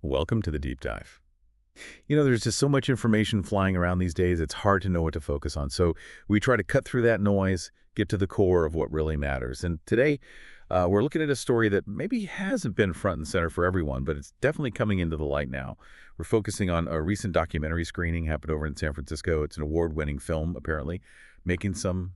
Welcome to the deep dive. There's just so much information flying around these days, it's hard to know what to focus on. So we try to cut through that noise, get to the core of what really matters. And today, we're looking at a story that maybe hasn't been front and center for everyone, but it's definitely coming into the light now. We're focusing on a recent documentary screening happened over in San Francisco. It's an award-winning film, apparently, making some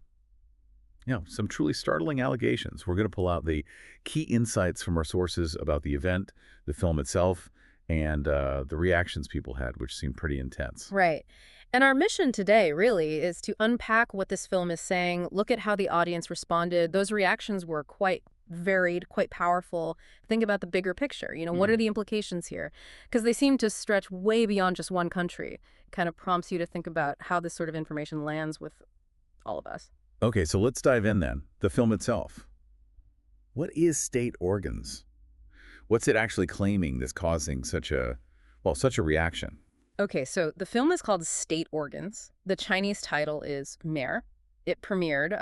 truly startling allegations. We're going to pull out the key insights from our sources about the event, the film itself, and the reactions people had, which seemed pretty intense. Right. And our mission today, really, is to unpack what this film is saying, look at how the audience responded. Those reactions were quite varied, quite powerful. Think about the bigger picture. What are the implications here? Because they seem to stretch way beyond just one country. Kind of prompts you to think about how this sort of information lands with all of us. Okay, so let's dive in then. The film itself. What is state organs? What's it actually claiming that's causing such a reaction? Okay, so the film is called State Organs. The Chinese title is Mayor. It premiered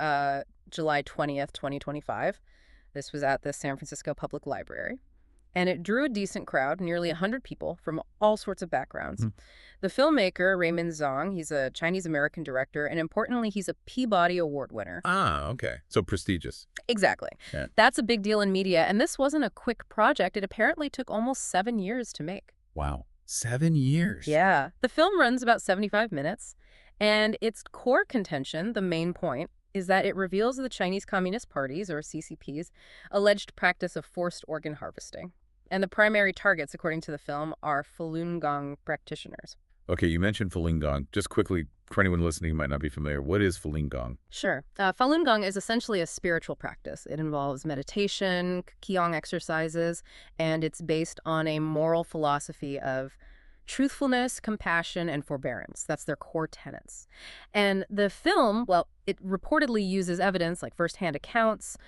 July 20th, 2025. This was at the San Francisco Public Library. And it drew a decent crowd, nearly 100 people from all sorts of backgrounds. The filmmaker, Raymond Zhang, he's a Chinese-American director, and importantly, he's a Peabody Award winner. Ah, okay. So prestigious. Exactly. Yeah. That's a big deal in media, and this wasn't a quick project. It apparently took almost 7 years to make. Wow. 7 years. Yeah. The film runs about 75 minutes, and its core contention, the main point, is that it reveals the Chinese Communist Party's, or CCP's, alleged practice of forced organ harvesting. And the primary targets, according to the film, are Falun Gong practitioners. Okay, you mentioned Falun Gong. Just quickly, for anyone listening who might not be familiar, what is Falun Gong? Sure. Falun Gong is essentially a spiritual practice. It involves meditation, qigong exercises, and it's based on a moral philosophy of truthfulness, compassion, and forbearance. That's their core tenets. And the film, well, it reportedly uses evidence like firsthand accounts,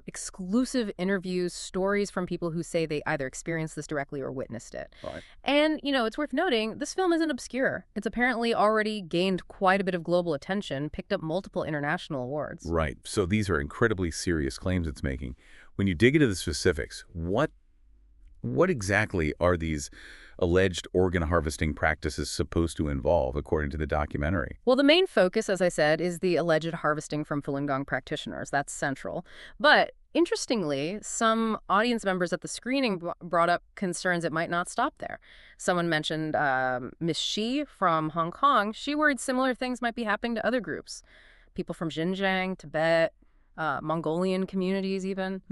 exclusive interviews, stories from people who say they either experienced this directly or witnessed it. Right. And, it's worth noting, this film isn't obscure. It's apparently already gained quite a bit of global attention, picked up multiple international awards. Right. So these are incredibly serious claims it's making. When you dig into the specifics, what exactly are these alleged organ harvesting practices supposed to involve, according to the documentary? Well, the main focus, as I said, is the alleged harvesting from Falun Gong practitioners. That's central. But interestingly, some audience members at the screening brought up concerns it might not stop there. Someone mentioned Miss Shi from Hong Kong. She worried similar things might be happening to other groups. People from Xinjiang, Tibet, Mongolian communities even.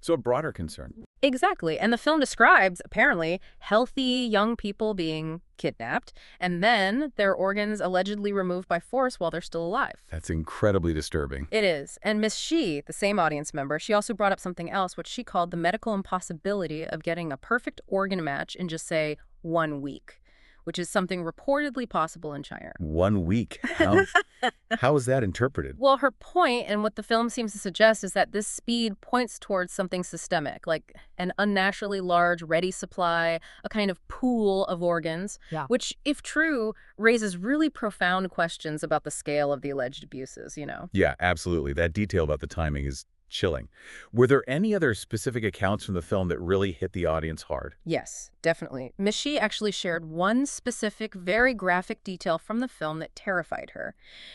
So a broader concern. Exactly. And the film describes, apparently, healthy young people being kidnapped and then their organs allegedly removed by force while they're still alive. That's incredibly disturbing. It is. And Miss Shi, the same audience member, she also brought up something else, which she called the medical impossibility of getting a perfect organ match in just, say, 1 week, which is something reportedly possible in China. 1 week. How is that interpreted? Well, her point, and what the film seems to suggest, is that this speed points towards something systemic, like an unnaturally large ready supply, a kind of pool of organs, which, if true, raises really profound questions about the scale of the alleged abuses, Yeah, absolutely. That detail about the timing is chilling. Were there any other specific accounts from the film that really hit the audience hard? Yes, definitely. Miss Shi actually shared one specific, very graphic detail from the film that terrified her.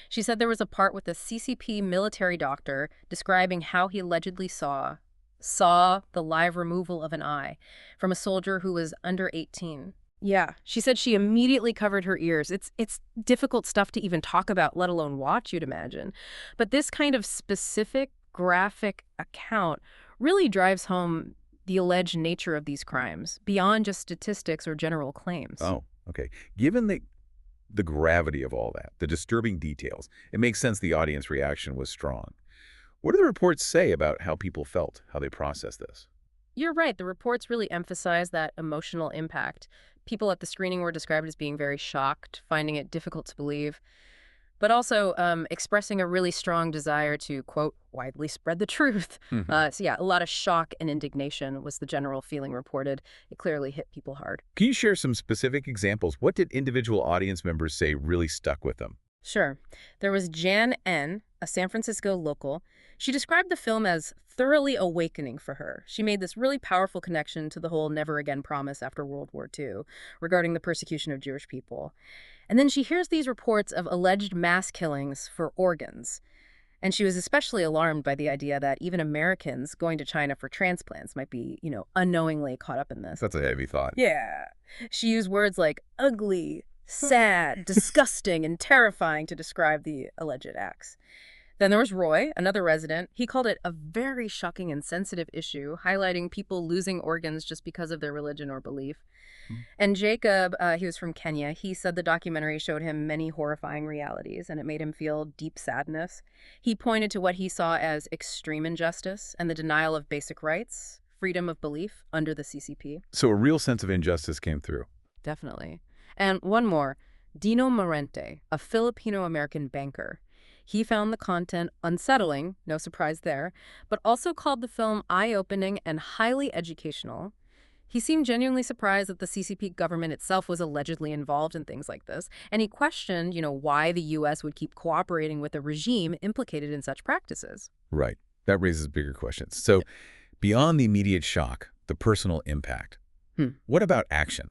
She said there was a part with a CCP military doctor describing how he allegedly saw the live removal of an eye from a soldier who was under 18. Yeah, she said she immediately covered her ears. It's difficult stuff to even talk about, let alone watch, you'd imagine. But this kind of specific graphic account really drives home the alleged nature of these crimes, beyond just statistics or general claims. Oh, okay. Given the gravity of all that, the disturbing details, it makes sense the audience reaction was strong. What do the reports say about how people felt, how they processed this? You're right. The reports really emphasize that emotional impact. People at the screening were described as being very shocked, finding it difficult to believe, but also expressing a really strong desire to, quote, widely spread the truth. So yeah, a lot of shock and indignation was the general feeling reported. It clearly hit people hard. Can you share some specific examples? What did individual audience members say really stuck with them? Sure. There was Jan N., a San Francisco local. She described the film as thoroughly awakening for her. She made this really powerful connection to the whole never again promise after World War II regarding the persecution of Jewish people. And then she hears these reports of alleged mass killings for organs. And she was especially alarmed by the idea that even Americans going to China for transplants might be, unknowingly caught up in this. That's a heavy thought. Yeah. She used words like ugly, sad, disgusting, and terrifying to describe the alleged acts. Then there was Roy, another resident. He called it a very shocking and sensitive issue, highlighting people losing organs just because of their religion or belief. And Jacob, he was from Kenya, he said the documentary showed him many horrifying realities, and it made him feel deep sadness. He pointed to what he saw as extreme injustice and the denial of basic rights, freedom of belief under the CCP. So a real sense of injustice came through. Definitely. And one more, Dino Morente, a Filipino-American banker. He found the content unsettling, no surprise there, but also called the film eye-opening and highly educational. He seemed genuinely surprised that the CCP government itself was allegedly involved in things like this, and he questioned, why the U.S. would keep cooperating with a regime implicated in such practices. Right. That raises bigger questions. So beyond the immediate shock, the personal impact, what about action?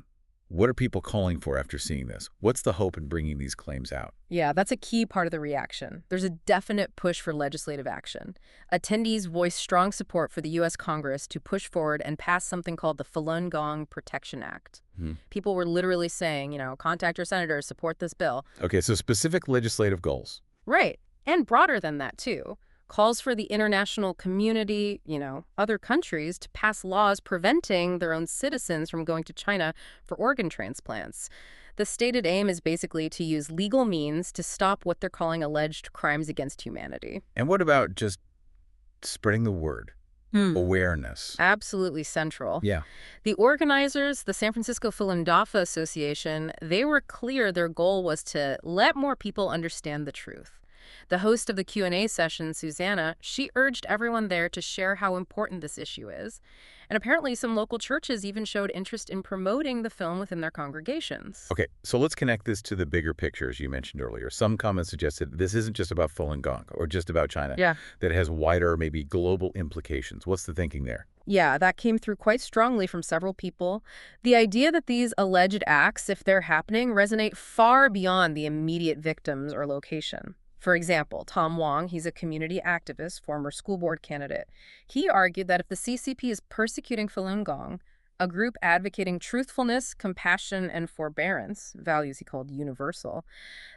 What are people calling for after seeing this? What's the hope in bringing these claims out? Yeah, that's a key part of the reaction. There's a definite push for legislative action. Attendees voiced strong support for the U.S. Congress to push forward and pass something called the Falun Gong Protection Act. People were literally saying, contact your senators, support this bill. Okay, so specific legislative goals. Right. And broader than that, too. Calls for the international community, other countries, to pass laws preventing their own citizens from going to China for organ transplants. The stated aim is basically to use legal means to stop what they're calling alleged crimes against humanity. And what about just spreading the word? Awareness. Absolutely central. Yeah. The organizers, the San Francisco Falun Dafa Association, they were clear their goal was to let more people understand the truth. The host of the Q&A session, Susanna, she urged everyone there to share how important this issue is. And apparently some local churches even showed interest in promoting the film within their congregations. Okay, so let's connect this to the bigger pictures you mentioned earlier. Some comments suggested this isn't just about Falun Gong or just about China. Yeah. That it has wider, maybe global implications. What's the thinking there? Yeah, that came through quite strongly from several people. The idea that these alleged acts, if they're happening, resonate far beyond the immediate victims or location. For example, Tom Wong, he's a community activist, former school board candidate. He argued that if the CCP is persecuting Falun Gong, a group advocating truthfulness, compassion, and forbearance, values he called universal,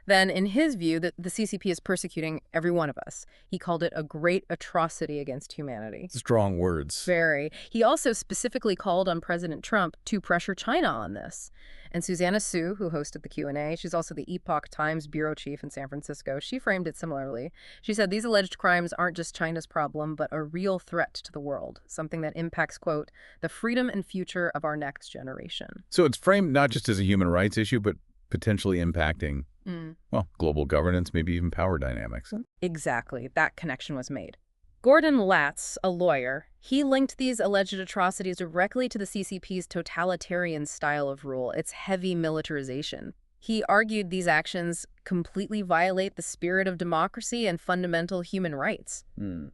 then in his view, that the CCP is persecuting every one of us. He called it a great atrocity against humanity. Strong words. Very. He also specifically called on President Trump to pressure China on this. And Susanna Sue, who hosted the Q&A, she's also the Epoch Times bureau chief in San Francisco, she framed it similarly. She said these alleged crimes aren't just China's problem, but a real threat to the world, something that impacts, quote, the freedom and future of our next generation. So it's framed not just as a human rights issue, but potentially impacting, global governance, maybe even power dynamics. Exactly. That connection was made. Gordon Latz, a lawyer, he linked these alleged atrocities directly to the CCP's totalitarian style of rule, its heavy militarization. He argued these actions completely violate the spirit of democracy and fundamental human rights.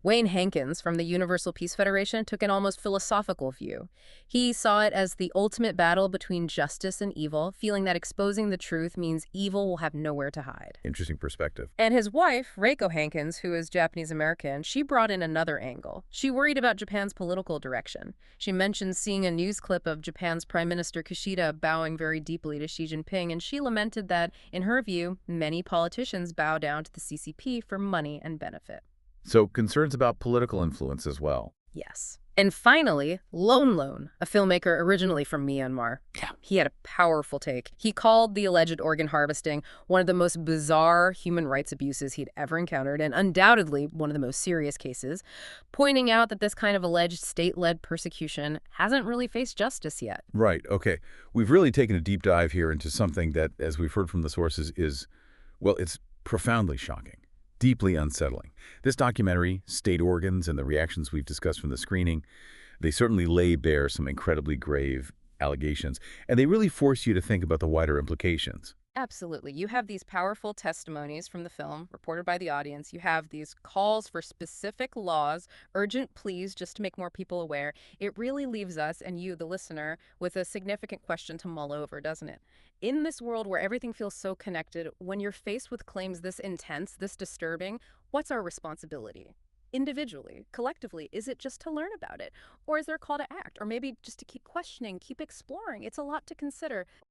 Wayne Hankins from the Universal Peace Federation took an almost philosophical view. He saw it as the ultimate battle between justice and evil, feeling that exposing the truth means evil will have nowhere to hide. Interesting perspective. And his wife, Reiko Hankins, who is Japanese-American, she brought in another angle. She worried about Japan's political direction. She mentioned seeing a news clip of Japan's Prime Minister Kishida bowing very deeply to Xi Jinping, and she lamented that, in her view, many politicians bow down to the CCP for money and benefit. So concerns about political influence as well. Yes. And finally, Lone Lone, a filmmaker originally from Myanmar. Yeah. He had a powerful take. He called the alleged organ harvesting one of the most bizarre human rights abuses he'd ever encountered, and undoubtedly one of the most serious cases, pointing out that this kind of alleged state-led persecution hasn't really faced justice yet. Right. Okay. We've really taken a deep dive here into something that, as we've heard from the sources, is, well, it's profoundly shocking. Deeply unsettling. This documentary, State Organs, and the reactions we've discussed from the screening, they certainly lay bare some incredibly grave allegations, and they really force you to think about the wider implications. Absolutely. You have these powerful testimonies from the film reported by the audience. You have these calls for specific laws, urgent pleas just to make more people aware. It really leaves us and you, the listener, with a significant question to mull over, doesn't it? In this world where everything feels so connected, when you're faced with claims this intense, this disturbing, what's our responsibility? Individually, collectively, is it just to learn about it? Or is there a call to act? Or maybe just to keep questioning, keep exploring? It's a lot to consider.